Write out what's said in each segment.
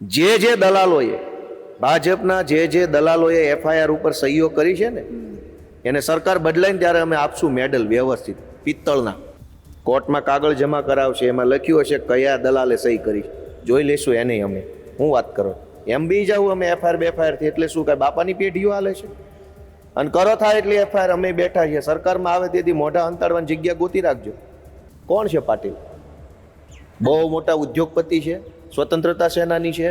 જે દલાલોએ ભાજપના જે દલાલોએ એફઆઈઆર ઉપર સહીઓ કરી છે ને એને સરકાર બદલાઈને ત્યારે અમે આપશું મેડલ વ્યવસ્થિત પિત્તળના. કોર્ટમાં કાગળ જમા કરાવશે, એમાં લખ્યું હશે કયા દલાલે સહી કરી, જોઈ લઈશું એને અમે. હું વાત કરો એમ બી જાઉં અમે એફઆઈઆર થી, એટલે શું કાંઈ બાપાની પેઢીઓ હાલે છે? અને કરો થાય એટલે એફઆઈઆર અમે બેઠા છીએ. સરકારમાં આવે તેથી મોઢા અંતાડવાની જગ્યા ગોતી રાખજો. કોણ છે પાટીલ? બહુ મોટા ઉદ્યોગપતિ છે, સ્વતંત્રતા સેનાની છે,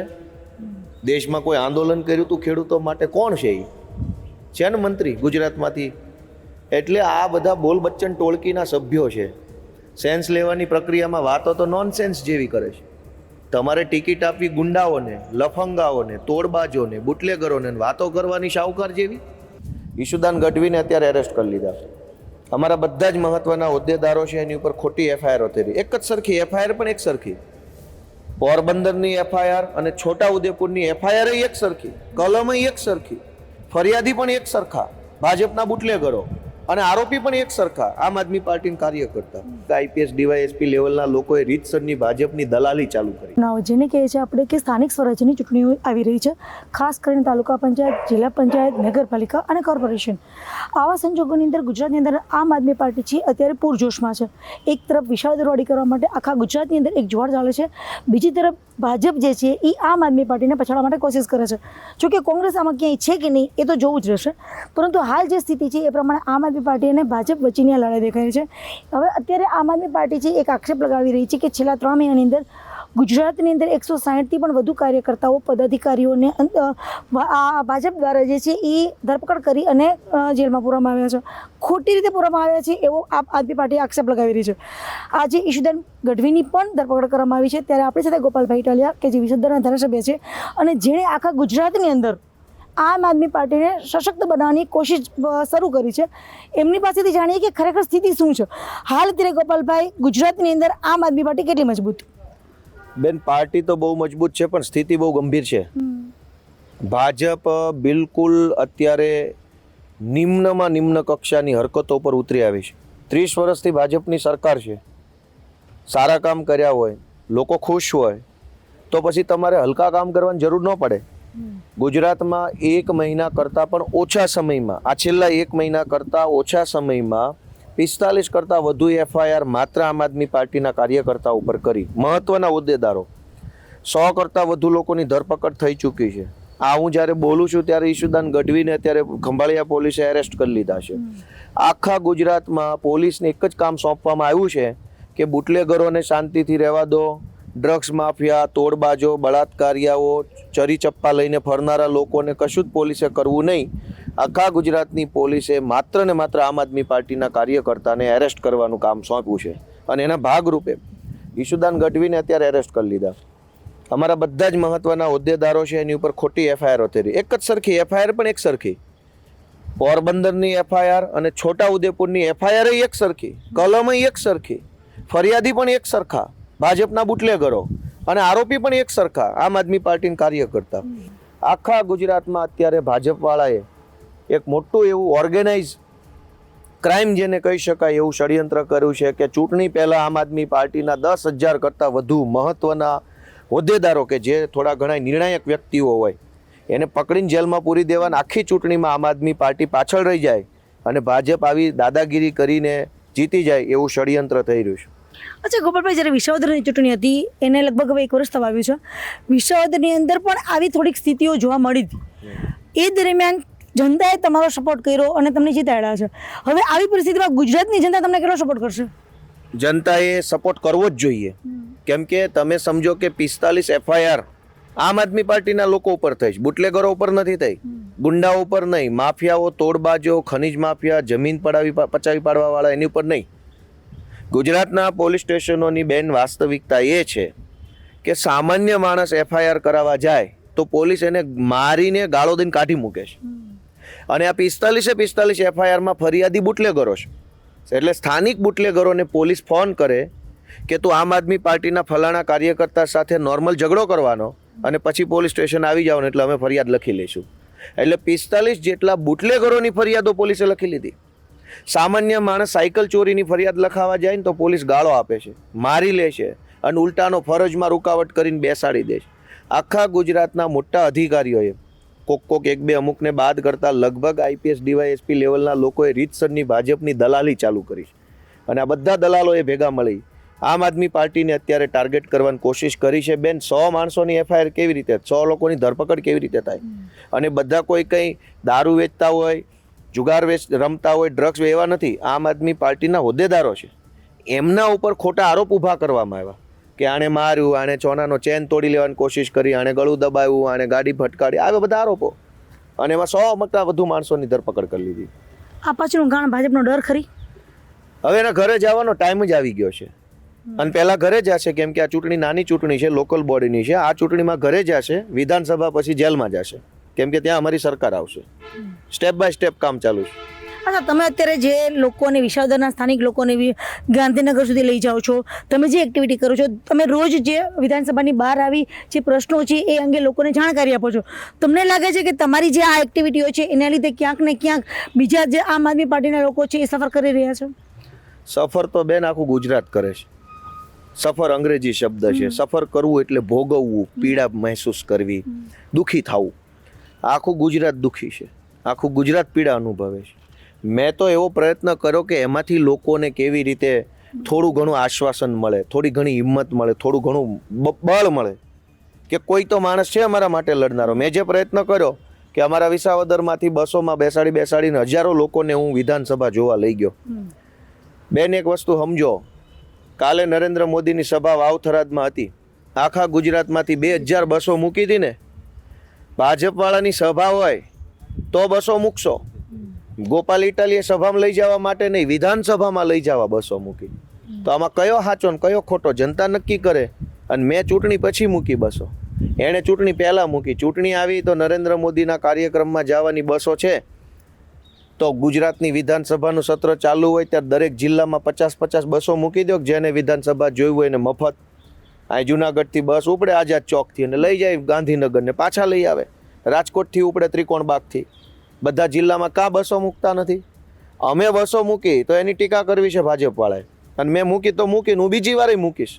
દેશમાં કોઈ આંદોલન કર્યું હતું ખેડૂતો માટે. કોણ છે એ? છે ને મંત્રી ગુજરાતમાંથી. એટલે આ બધા બોલ બચ્ચન ટોળકીના સભ્યો છે. સેન્સ લેવાની પ્રક્રિયામાં વાતો તો નોનસેન્સ જેવી કરે છે. તમારે ટિકિટ આપવી ગુંડાઓને, લફંગાઓને, તોડબાજોને, બુટલેગરોને, વાતો કરવાની શાહુકાર જેવી. ઈશુદાન ગઢવીને અત્યારે એરેસ્ટ કરી લીધા. અમારા બધા જ મહત્વના હોદ્દેદારો છે એની ઉપર ખોટી એફઆઈઆર હતી. એક જ સરખી એફઆઈઆર, પણ એક સરખી. પોરબંદરની એફઆઈઆર અને છોટા ઉદેપુરની એફઆઈઆર એક સરખી, કલમ એક સરખી, ફરિયાદી પણ એક સરખા, ભાજપના બુટલેગરો, અને આરોપી પણ એક સરખા, આમ આદમી પાર્ટીના કાર્યકર્તા. આઈપીએસ ડીવાયએસપી લેવલના લોકોએ રીતસરની ભાજપની દલાલી ચાલુ કરી. જેને કહે છે આપણે કે સ્થાનિક સ્વરાજ્યની ચૂંટણીઓ આવી રહી છે, ખાસ કરીને તાલુકા પંચાયત, જિલ્લા પંચાયત, નગરપાલિકા અને કોર્પોરેશન. આવા સંજોગોની અંદર ગુજરાતની અંદર આમ આદમી પાર્ટી છે અત્યારે પૂરજોશમાં છે. એક તરફ વિશાળ દરવાડી કરવા માટે આખા ગુજરાતની અંદર એક જુવાળ ચાલે છે, બીજી તરફ ભાજપ જે છે એ આમ આદમી પાર્ટીને પછાડવા માટે કોશિશ કરે છે. જોકે કોંગ્રેસ આમાં ક્યાંય છે કે નહીં એ તો જોવું જ રહેશે, પરંતુ હાલ જે સ્થિતિ છે એ પ્રમાણે આમ આદમી પાર્ટી અને ભાજપ વચ્ચેની આ લડાઈ દેખાય છે. હવે અત્યારે આમ આદમી પાર્ટી છે એક આક્ષેપ લગાવી રહી છે કે છેલ્લા 3 મહિનાની અંદર ગુજરાતની અંદર 160થી પણ વધુ કાર્યકર્તાઓ, પદાધિકારીઓને ભાજપ દ્વારા જે છે એ ધરપકડ કરી અને જેલમાં પૂરવામાં આવ્યા છે, ખોટી રીતે પૂરવામાં આવ્યા છે, એવો આમ આદમી પાર્ટી આક્ષેપ લગાવી રહી છે. આજે ઈશુદાન ગઢવીની પણ ધરપકડ કરવામાં આવી છે. ત્યારે આપણી સાથે ગોપાલભાઈ ઇટાલિયા કે જે વિસદરના ધારાસભ્ય છે અને જેણે આખા ગુજરાતની અંદર આમ આદમી પાર્ટીને સશક્ત બનાવવાની કોશિશ શરૂ કરી છે, એમની પાસેથી જાણીએ કે ખરેખર સ્થિતિ શું છે હાલ. અત્યારે ગોપાલભાઈ, ગુજરાતની અંદર આમ આદમી પાર્ટી કેટલી મજબૂત? બેન, પાર્ટી તો બહુ મજબૂત છે, પણ સ્થિતિ બહુ ગંભીર છે. ભાજપ બિલકુલ અત્યારે નિમ્નમાં નિમ્ન કક્ષાની હરકતો પર ઉતરી આવી છે. 30 વર્ષથી ભાજપની સરકાર છે. સારા કામ કર્યા હોય, લોકો ખુશ હોય, તો પછી તમારે હલકા કામ કરવાની જરૂર ન પડે. ગુજરાતમાં 1 મહિના કરતાં પણ ઓછા સમયમાં, આ છેલ્લા 1 મહિના કરતાં ઓછા સમયમાં 45 કરતાં વધુ એફઆઈઆર માત્ર આમ આદમી પાર્ટીના કાર્યકર્તાઓ ઉપર કરી. મહત્વના હોદ્દેદારો, 100 કરતાં વધુ લોકોની ધરપકડ થઈ ચૂકી છે. આ હું જ્યારે બોલું છું ત્યારે ઈશુદાન ગઢવીને અત્યારે ખંભાળિયા પોલીસે એરેસ્ટ કરી લીધા છે. આખા ગુજરાતમાં પોલીસને એક જ કામ સોંપવામાં આવ્યું છે કે બુટલેગરોને શાંતિથી રહેવા દો, ડ્રગ્સ માફિયા, તોડબાજો, બળાત્કારીઓ, ચરી ચપ્પા લઈને ફરનારા લોકોને કશું જ પોલીસે કરવું નહીં. આખા ગુજરાતની પોલીસે માત્ર ને માત્ર આમ આદમી પાર્ટીના કાર્યકર્તાને એરેસ્ટ કરવાનું કામ સોંપ્યું છે, અને એના ભાગરૂપે ઈશુદાન ગઢવીને અત્યારે એરેસ્ટ કરી લીધા. અમારા બધા જ મહત્વના હોદ્દેદારો છે એની ઉપર ખોટી એફઆઈઆર હતી. એક જ સરખી એફઆઈઆર, પણ એક સરખી. પોરબંદરની એફઆઈઆર અને છોટા ઉદેપુરની એફઆઈઆર એક સરખી, કલમ એક સરખી, ફરિયાદી પણ એક સરખા, ભાજપના બુટલેગરો, અને આરોપી પણ એક સરખા, આમ આદમી પાર્ટીના કાર્યકર્તા. આખા ગુજરાતમાં અત્યારે ભાજપવાળાએ એક મોટું એવું ઓર્ગેનાઇઝ ક્રાઇમ જેને કહી શકાય એવું ષડયંત્ર કર્યું છે કે ચૂંટણી પહેલાં આમ આદમી પાર્ટીના 10,000 કરતાં વધુ મહત્વના હોદ્દેદારો કે જે થોડા ઘણા નિર્ણાયક વ્યક્તિઓ હોય એને પકડીને જેલમાં પૂરી દેવાના, આખી ચૂંટણીમાં આમ આદમી પાર્ટી પાછળ રહી જાય અને ભાજપ આવી દાદાગીરી કરીને જીતી જાય એવું ષડયંત્ર થઈ રહ્યું છે. અચ્છા ગોપાલભાઈ, જ્યારે વિસાવદરની ચૂંટણી હતી એને લગભગ હવે 1 વર્ષ થવા આવ્યું છે, વિસાવદરની અંદર પણ આવી થોડીક સ્થિતિઓ જોવા મળી હતી. એ દરમિયાન જનતાએ તમારો સપોર્ટ કર્યો અને તમને જીતાડ્યા છે. હવે આવી પરિસ્થિતિમાં ગુજરાતની જનતા તમને કેટલો સપોર્ટ કરશે? જનતાએ સપોર્ટ કરવો જ જોઈએ. કેમ કે તમે સમજો કે 45 એફઆઈઆર આમ આદમી પાર્ટીના લોકો ઉપર થઈ, બુટલેગરો ઉપર નથી થઈ, ગુંડાઓ ઉપર નહીં, માફિયાઓ, તોડબાજો, ખનીજ માફિયા, જમીન પચાવી પાડવા વાળા એની ઉપર નહીં. ગુજરાતના પોલીસ સ્ટેશનોની બેન વાસ્તવિકતા એ છે કે સામાન્ય માણસ એફઆઈઆર કરાવવા જાય તો પોલીસ એને મારીને ગાળો દઈને કાઢી મૂકે છે. અને આ 45 એફઆઈઆરમાં ફરિયાદી બુટલેગરો છે. એટલે સ્થાનિક બુટલેગરોને પોલીસ ફોન કરે કે તું આમ આદમી પાર્ટીના ફલાણા કાર્યકર્તા સાથે નોર્મલ ઝઘડો કરવાનો અને પછી પોલીસ સ્ટેશન આવી જાવ ને એટલે અમે ફરિયાદ લખી લઈશું. એટલે 45 જેટલા બુટલેગરોની ફરિયાદો પોલીસે લખી લીધી. સામાન્ય માણસ સાયકલ ચોરીની ફરિયાદ લખાવા જાય ને તો પોલીસ ગાળો આપે છે, મારી લે છે અને ઉલટાનો ફરજમાં રૂકાવટ કરીને બેસાડી દે છે. આખા ગુજરાતના મોટા અધિકારીઓએ કોક એક બે અમુકને બાદ કરતા લગભગ આઈપીએસ ડીવાયએસપી લેવલના લોકોએ રીતસરની ભાજપની દલાલી ચાલુ કરી છે અને આ બધા દલાલોએ ભેગા મળી આમ આદમી પાર્ટીને અત્યારે ટાર્ગેટ કરવાની કોશિશ કરી છે. બેન, 100 માણસોની એફઆઈઆર કેવી રીતે, 100 લોકોની ધરપકડ કેવી રીતે થાય? અને બધા કોઈ કંઈ દારૂ વેચતા હોય, જુગાર રમતા હોય, ડ્રગ્સ એવા નથી. આમ આદમી પાર્ટીના હોદ્દેદારો છે, એમના ઉપર ખોટા આરોપ ઊભા કરવામાં આવ્યા કે આણે માર્યું, આણે ચોનાનો ચેન તોડી લેવાની કોશિશ કરી, આણે ગળું દબાવ્યું, આણે ગાડી ભટકાડી, આવા બધા આરોપો. અને એમાં 100 કરતાં વધુ માણસોની ધરપકડ કરી લીધી. આ પાછળનું કારણ ભાજપનો ડર ખરી? હવે એના ઘરે જવાનો ટાઈમ જ આવી ગયો છે અને પહેલાં ઘરે જશે, કેમ કે આ ચૂંટણી નાની ચૂંટણી છે, લોકલ બોડીની છે. આ ચૂંટણીમાં ઘરે જશે, વિધાનસભા પછી જેલમાં જશે, કેમ કે ત્યાં અમારી સરકાર આવશે. સ્ટેપ બાય સ્ટેપ કામ ચાલુ છે. અચ્છા, તમે અત્યારે જે લોકોને વિસાવદરના સ્થાનિક લોકોને ગાંધીનગર સુધી લઈ જાઓ છો, તમે જે એક્ટિવિટી કરો છો, તમે રોજ જે વિધાનસભાની બહાર આવી જે પ્રશ્નો છે એ અંગે લોકોને જાણકારી આપો છો, તમને લાગે છે કે તમારી જે આ એક્ટિવિટીઓ છે એના લીધે ક્યાંક ને ક્યાંક બીજા જે આમ આદમી પાર્ટીના લોકો છે એ સફર કરી રહ્યા છે? સફર તો બેન આખું ગુજરાત કરે છે. સફર અંગ્રેજી શબ્દ છે. સફર કરવું એટલે ભોગવવું, પીડા મહેસૂસ કરવી, દુઃખી થવું. આખું ગુજરાત દુઃખી છે, આખું ગુજરાત પીડા અનુભવે છે. મેં તો એવો પ્રયત્ન કર્યો કે એમાંથી લોકોને કેવી રીતે થોડું ઘણું આશ્વાસન મળે, થોડી ઘણી હિંમત મળે, થોડું ઘણું બળ મળે કે કોઈ તો માણસ છે અમારા માટે લડનારો. મેં જે પ્રયત્ન કર્યો કે અમારા વિસાવદરમાંથી બસોમાં બેસાડીને હજારો લોકોને હું વિધાનસભા જોવા લઈ ગયો. બેન, એક વસ્તુ સમજો, કાલે નરેન્દ્ર મોદીની સભા વાવથરાદમાં હતી. આખા ગુજરાતમાંથી 2000 બસો મૂકી હતી ને. ભાજપવાળાની સભા હોય તો બસો મૂકશો. ગોપાલ ઇટાલીએ સભામાં લઈ જવા માટે નહીં, વિધાનસભામાં લઈ જવા બસો મૂકી. તો આમાં કયો સાચો ને કયો ખોટો જનતા નક્કી કરે. અને મેં ચૂંટણી પછી મૂકી બસો, એણે ચૂંટણી પહેલાં મૂકી. ચૂંટણી આવી તો નરેન્દ્ર મોદીના કાર્યક્રમમાં જવાની બસો છે. તો ગુજરાતની વિધાનસભાનું સત્ર ચાલુ હોય ત્યારે દરેક જિલ્લામાં 50-50 બસો મૂકી દો. જેને વિધાનસભા જોયું હોય એને મફત. અહીં જુનાગઢથી બસ ઉપડે આઝાદ ચોકથી અને લઈ જાય ગાંધીનગરને, પાછા લઈ આવે. રાજકોટથી ઉપડે ત્રિકોણબાગથી. બધા જિલ્લામાં કાં બસો મૂકતા નથી? અમે બસો મૂકી તો એની ટીકા કરવી છે ભાજપવાળાએ. અને મેં મૂકી તો મૂકીને હું બીજી વારે મૂકીશ.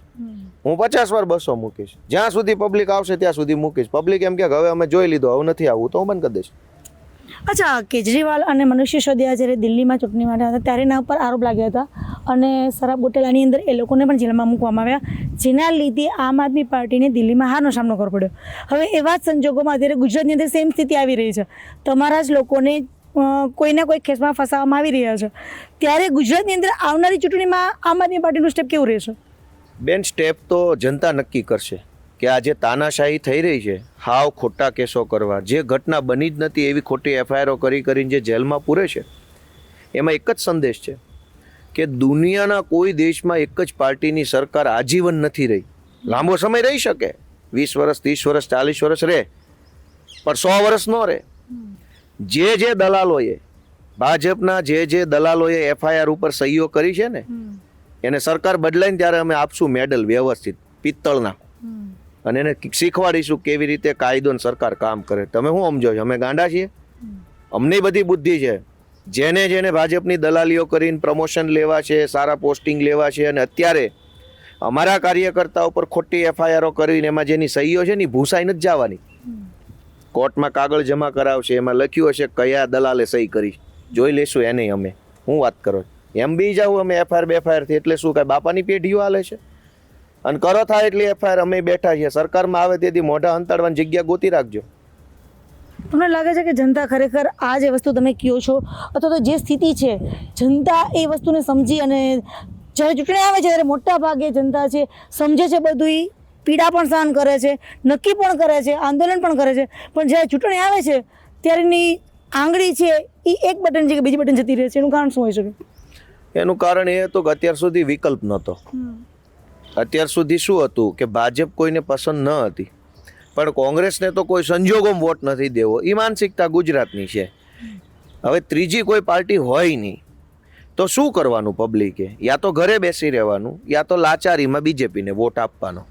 હું 50 વાર બસો મૂકીશ. જ્યાં સુધી પબ્લિક આવશે ત્યાં સુધી મૂકીશ. પબ્લિક એમ કે હવે અમે જોઈ લીધો, હવે નથી આવવું, તો હું બંધ કરી દઈશ. અચ્છા, કેજરીવાલ અને મનીષ સિસોદિયા જ્યારે દિલ્હીમાં ચૂંટણી માટે હતા ત્યારે એના ઉપર આરોપ લાગ્યા હતા અને શરાબ ગોટાળાની અંદર એ લોકોને પણ જેલમાં મૂકવામાં આવ્યા, જેના લીધે આમ આદમી પાર્ટીને દિલ્હીમાં હારનો સામનો કરવો પડ્યો. હવે એવા જ સંજોગોમાં અત્યારે ગુજરાતની અંદર સેમ સ્થિતિ આવી રહી છે. તમારા જ લોકોને કોઈના કોઈ કેસમાં ફસાવવામાં આવી રહ્યા છે. ત્યારે ગુજરાતની અંદર આવનારી ચૂંટણીમાં આમ આદમી પાર્ટીનું સ્ટેપ કેવું રહેશે? બેન, સ્ટેપ તો જનતા નક્કી કરશે કે આ જે તાનાશાહી થઈ રહી છે, હાવ ખોટા કેસો કરવા, જે ઘટના બની જ નથી એવી ખોટી એફઆઈઆરો કરીને જે જેલમાં પૂરે છે, એમાં એક જ સંદેશ છે કે દુનિયાના કોઈ દેશમાં એક જ પાર્ટીની સરકાર આજીવન નથી રહી. લાંબો સમય રહી શકે, 20 વર્ષ, 30 વર્ષ, 40 વર્ષ રહે, પણ 100 વર્ષ ન રહે. જે દલાલોએ, ભાજપના જે દલાલોએ એફઆઈઆર ઉપર સહીઓ કરી છે ને, એને સરકાર બદલાઈને ત્યારે અમે આપશું મેડલ વ્યવસ્થિત પિત્તળના, અને એને શીખવાડીશું કેવી રીતે કાયદો અને સરકાર કામ કરે. તમે શું સમજો છો? અમે ગાંડા છીએ? અમને બધી બુદ્ધિ છે. જેને ભાજપની દલાલીઓ કરીને પ્રમોશન લેવા છે, સારા પોસ્ટિંગ લેવા છે, અને અત્યારે અમારા કાર્યકર્તાઓ પર ખોટી એફઆઈઆરો કરીને એમાં જેની સહીઓ છે ને ભૂસાઈ નથી જવાની. કોર્ટમાં કાગળ જમા કરાવશે, એમાં લખ્યું હશે કયા દલાલે સહી કરી, જોઈ લેશું એને. અમે હું વાત કરો એમ બી જાઉં અમે એફઆઈઆર થી, એટલે શું કાંઈ બાપાની પેઢીઓ હાલે છે? અને કરો થાય એટલી એફઆઈઆર અમે બેઠા છીએ. સરકારમાં આવે તેથી મોઢા હંતાડવાની જગ્યા ગોતી રાખજો. તમને લાગે છે કે જનતા ખરેખર આ જે વસ્તુ તમે કહો છો અથવા તો જે સ્થિતિ છે, જનતા એ વસ્તુને સમજી અને જ્યારે ચૂંટણી આવે છે ત્યારે મોટા ભાગે જનતા છે સમજે છે, બધું પીડા પણ સહન કરે છે, નક્કી પણ કરે છે, આંદોલન પણ કરે છે, પણ જ્યારે ચૂંટણી આવે છે ત્યારેની આંગળી છે એ એક બટન છે કે બીજી બટન જતી રહે છે. એનું કારણ શું હોઈ શકે? એનું કારણ એ હતું કે અત્યાર સુધી વિકલ્પ નહોતો. અત્યાર સુધી શું હતું કે ભાજપ કોઈને પસંદ ન હતી, પણ કોંગ્રેસને તો કોઈ સંજોગોમાં વોટ નથી દેવો, એ માનસિકતા ગુજરાતની છે. હવે ત્રીજી કોઈ પાર્ટી હોય નહીં તો શું કરવાનું પબ્લિકે? યા તો ઘરે બેસી રહેવાનું, યા તો લાચારીમાં બીજેપીને વોટ આપવાનો.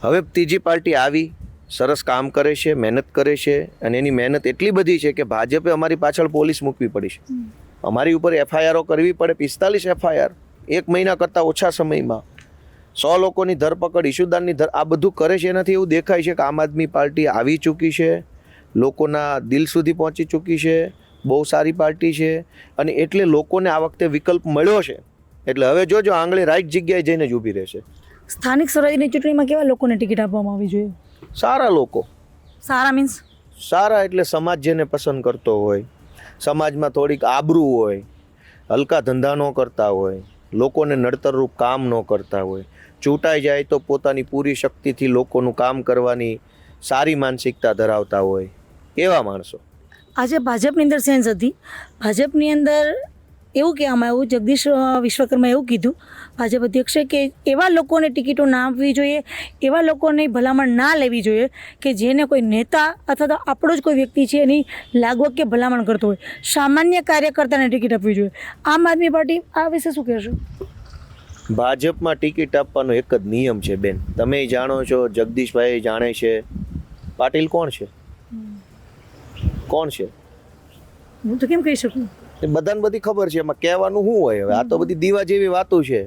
હવે ત્રીજી પાર્ટી આવી, સરસ કામ કરે છે, મહેનત કરે છે, અને એની મહેનત એટલી બધી છે કે ભાજપે અમારી પાછળ પોલીસ મૂકવી પડી છે. અમારી ઉપર એફઆઈઆરો કરવી પડે, 45 એફઆઈઆર 1 મહિના કરતાં ઓછા સમયમાં. 100 લોકોની ધરપકડ, ઈશુદાનની આ બધું કરે છે. એનાથી એવું દેખાય છે કે આમ આદમી પાર્ટી આવી ચૂકી છે, લોકોના દિલ સુધી પહોંચી ચૂકી છે, બહુ સારી પાર્ટી છે. અને એટલે લોકોને આ વખતે વિકલ્પ મળ્યો છે. એટલે હવે જોજો આંગળે રાઈટ જગ્યાએ જઈને જ ઊભી રહેશે. સ્થાનિક સ્વરાજ્યની ચૂંટણીમાં કેવા લોકોને ટિકિટ આપવામાં આવવી જોઈએ? સારા લોકો. સારા મીન્સ સારા એટલે સમાજ જેને પસંદ કરતો હોય, સમાજમાં થોડીક આબરૂ હોય, હલકા ધંધા ન કરતા હોય, લોકોને નડતરરૂપ કામ ન કરતા હોય, ચૂંટાઈ જાય તો પોતાની પૂરી શક્તિથી લોકોનું કામ કરવાની સારી માનસિકતા ધરાવતા હોય, એવા માણસો. આજે ભાજપની અંદર સેન્સ હતી. ભાજપની અંદર એવું કહેવામાં આવ્યું, જગદીશ વિશ્વકર્માએ એવું કીધું ભાજપ અધ્યક્ષે કે એવા લોકોને ટિકિટો ના આપવી જોઈએ, એવા લોકોને ભલામણ ના લેવી જોઈએ કે જેને કોઈ નેતા અથવા તો આપણો જ કોઈ વ્યક્તિ છે એની લાગવગ કે ભલામણ કરતો હોય. સામાન્ય કાર્યકર્તાને ટિકિટ આપવી જોઈએ. આમ આદમી પાર્ટી આ વિશે શું કહેશો? ભાજપમાં ટિકિટ આપવાનો એક જ નિયમ છે બેન, તમે જાણો છો, જગદીશભાઈ જાણે છે. પાટીલ કોણ છે? કોણ છે? હું તો કેમ કહી શકું? એ બધાને બધી ખબર છે, એમાં કહેવાનું શું હોય? હવે આ તો બધી દીવા જેવી વાતો છે.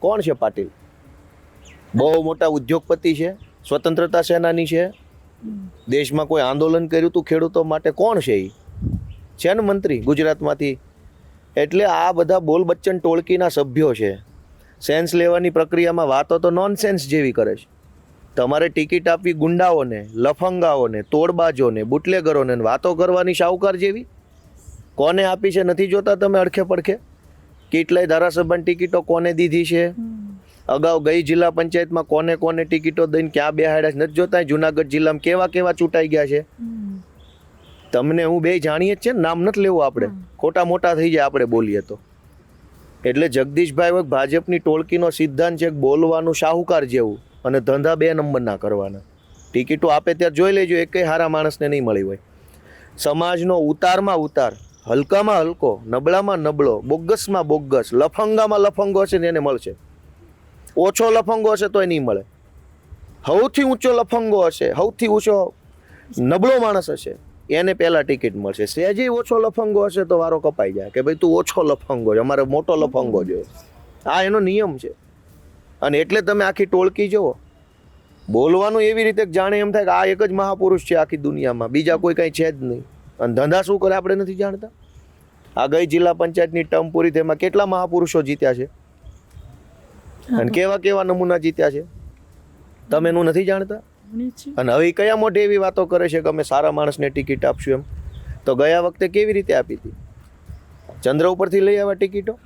કોણ છે પાટીલ? બહુ મોટા ઉદ્યોગપતિ છે, સ્વતંત્રતા સેનાની છે, દેશમાં કોઈ આંદોલન કર્યું હતું ખેડૂતો માટે. કોણ છે એ? છે ને મંત્રી ગુજરાતમાંથી. એટલે આ બધા બોલ બચ્ચન ટોળકીના સભ્યો છે. સેન્સ લેવાની પ્રક્રિયામાં વાતો તો નોનસેન્સ જેવી કરે છે. તમારે ટિકિટ આપવી ગુંડાઓને, લફંગાઓને, તોડબાજોને, બુટલેગરોને, વાતો કરવાની શાહુકાર જેવી. કોને આપી છે નથી જોતા તમે અડખે પડખે? કેટલાય ધારાસભાની ટિકિટો કોને દીધી છે? અગાઉ ગઈ જિલ્લા પંચાયતમાં કોને કોને ટિકિટો દઈને ક્યાં બેહાડ્યા છે નથી જોતા? જુનાગઢ જિલ્લામાં કેવા કેવા ચૂંટાઈ ગયા છે. તમને હું બે જાણીએ જ છે ને, નામ નથી લેવું આપણે, ખોટા મોટા થઈ જાય આપણે બોલીએ તો. એટલે જગદીશભાઈ ભાજપની ટોળકીનો સિદ્ધાંત છે બોલવાનું શાહુકાર જેવું અને ધંધા 2 નંબરના કરવાના. ટિકિટો આપે ત્યારે જોઈ લેજો, એકેય સારા માણસને નહીં મળી હોય. સમાજનો ઉતારમાં ઉતાર, હલકામાં હલકો, નબળામાં નબળો, બોગસમાં બોગસ, લફંગામાં લફંગો હશે ને એને મળશે. ઓછો લફંગો હશે તોય નહીં મળે. સૌથી ઊંચો લફંગો હશે, સૌથી ઊંચો નબળો માણસ હશે, એને પહેલાં ટિકિટ મળશે. સહેજે ઓછો લફંગો હશે તો વારો કપાઈ જાય કે ભાઈ તું ઓછો લફંગો છે, અમારે મોટો લફંગો જોઈએ. આ એનો નિયમ છે. અને એટલે તમે આખી ટોળકી જુઓ, બોલવાનું એવી રીતે જાણે એમ થાય કે આ એક જ મહાપુરુષ છે આખી દુનિયામાં, બીજા કોઈ કંઈ છે જ નહીં. અને ધંધા શું કરે આપણે નથી જાણતા? આ ગઈ જિલ્લા પંચાયતની ટર્મ પૂરી તેમાં કેટલા મહાપુરુષો જીત્યા છે અને કેવા કેવા નમૂના જીત્યા છે, તમે એનું નથી જાણતા? અને હવે કયા મોઢે એવી વાતો કરે છે કે અમે સારા માણસને ટિકિટ આપશું એમ? તો ગયા વખતે કેવી રીતે આપી હતી? ચંદ્ર ઉપરથી લઈ આવ્યા ટિકિટો.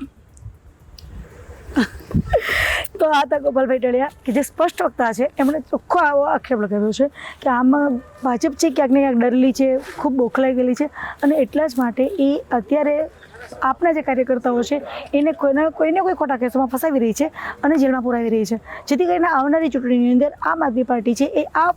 તો આ હતા ગોપાલભાઈ ટળિયા કે જે સ્પષ્ટ વક્તા છે. એમણે ચોખ્ખો આવો આક્ષેપ લગાવ્યો છે કે આમાં ભાજપ છે ક્યાંક ને ક્યાંક ડરેલી છે, ખૂબ બોખલાઈ ગયેલી છે અને એટલા જ માટે એ અત્યારે આપના જે કાર્યકર્તાઓ છે એને કોઈને કોઈ ખોટા કેસોમાં ફસાવી રહી છે અને જેલમાં પુરાવી રહી છે, જેથી કરીને આવનારી ચૂંટણીની અંદર આમ આદમી પાર્ટી છે એ આ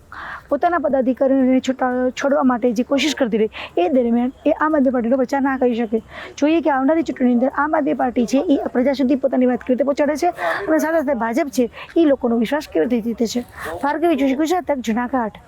પોતાના પદાધિકારીઓને છોડવા માટે જે કોશિશ કરતી રહી એ દરમિયાન એ આમ આદમી પાર્ટીનો પ્રચાર ના કરી શકે. જોઈએ કે આવનારી ચૂંટણીની અંદર આમ આદમી પાર્ટી છે એ પ્રજા સુધી પોતાની વાત કેવી રીતે પહોંચાડે છે અને સાથે સાથે ભાજપ છે એ લોકોનો વિશ્વાસ કેવી રીતે જીતે છે. ભાર્ગવી જોશી, ગુજરાત તક, જુનાગઢ.